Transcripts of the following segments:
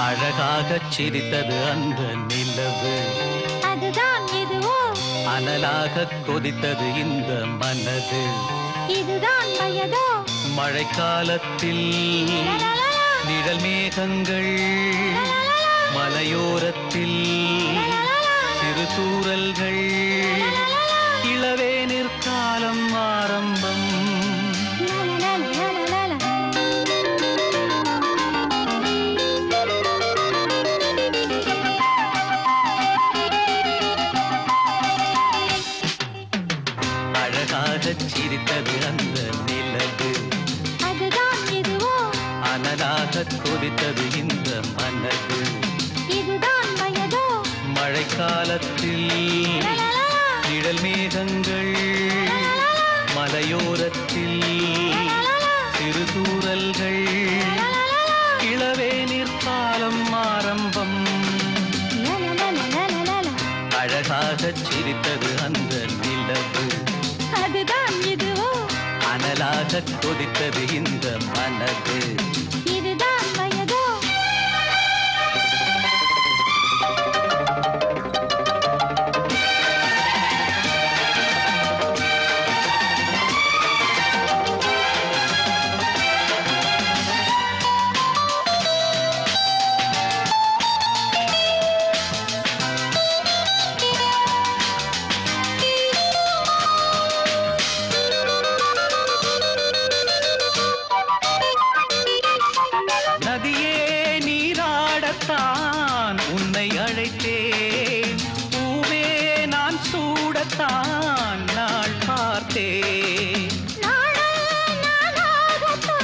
அழகாகச் சிரித்தது அந்த நிலவு, அதுதான் இதுவோ? அனலாகக் கொதித்தது இந்த மனது, இதுதான் வயதோ? மழைக்காலத்தில் நிழல் மேகங்கள், மலையோரத்தில் சிறு தூறல்கள், இளவேனிற் காலம் ஆரம்பம். அழகாகச் சிரித்தது அந்த நிலவு, அதுதான் இதுவோ? அனலாகக் கொதித்தது இந்த மனது, இதுதான் வயதோ? மழைக்காலத்தில் நிழல் மேகங்கள், மலையோரத்தில் சிறு தூறல்கள், இளவேனிற் காலம் ஆரம்பம். அழகாகச் சிரித்தது அந்த நிலவு, அதுதான் இதுவோ? அனலாகக் கொதித்தது இந்த மனது, இதுதான் வயதோ? நதியே நீராடத்தான் உன்னை அழைத்தேன், பூவே நான் சூடத்தான் நாள் பார்த்தேன். நானாகத்தான்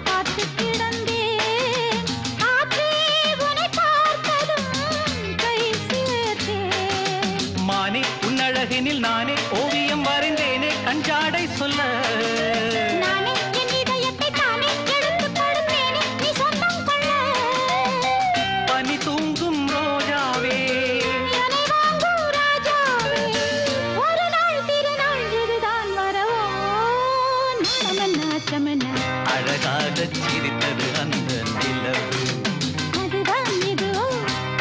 காத்துக் கிடந்தேன், ஆற்றே உன்னை பார்த்ததும் கை சேர்த்தேன். மானே உன்னழகினில் நானே ஓவியம் வரைந்தேனே, கஞ்சாடை சொல்ல நானே என் இதயத்தை தானே எடுத்துக் கொடுத்தேனே, நீ சொந்தம் கொள்ள. பனி தூங்கும் ரோஜாவே, என்னை வாங்கும் ராஜாவே, ஒரு நாள் திருநாள் இதுதான் வரவோ? நாணமென்ன அச்சமென்ன? அழகாகச் சிரித்தது அந்த நிலவு, அதுதான் இதுவோ?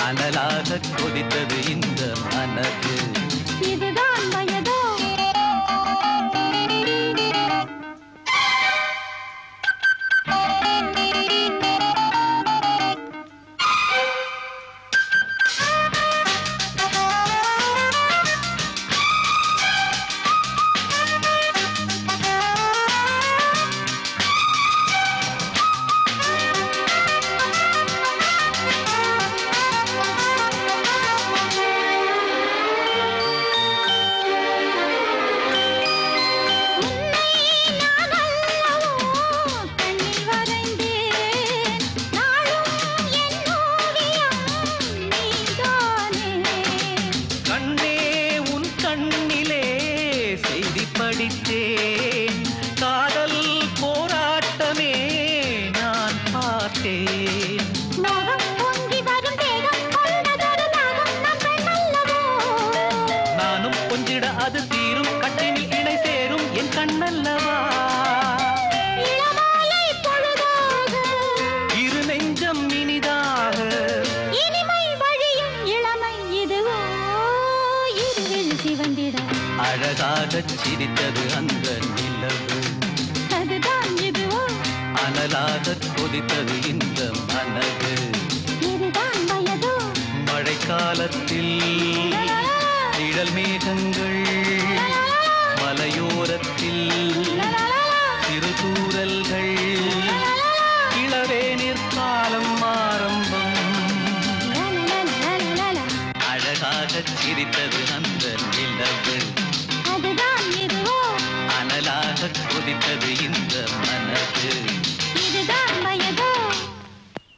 அனலாகக் கொதித்தது இந்த மனது, இதுதான் வயதோ? நான் அல்லவோ கண்ணில் வரைந்தேன், நாளும் என் ஓவியம் நீதானே. கண்ணே உன் கண்ணிலே செய்தி படித்தேன், காதல் போராட்டமே நான் பார்த்தேன். மோகம் பொங்கி வரும் தேகம் கொண்டதொரு நாகம் நம் பெண் அல்லவோ? நானும் கொஞ்சிட அது தீரும், கட்டினில் இணை சேரும் என் கண்ணல்லவா. இளமாலை பொழுதாக இரு நெஞ்சம் இனிதாக, இனிமை வழியும் இளமை இதுவோ? இருவிழி சிவந்திட அழகாகச் சிரித்தது அந்த நிலவு, அதுதான் இதுவோ? அனலாகக் கொதித்தது இந்த மனது, இதுதான் வயதோ? மழைக்காலத்தில் நிழல் மேகங்கள், மலையோரத்தில் சிறு தூறல்கள், இளவேனிற் காலம் ஆரம்பம். அழகாகச் சிரித்தது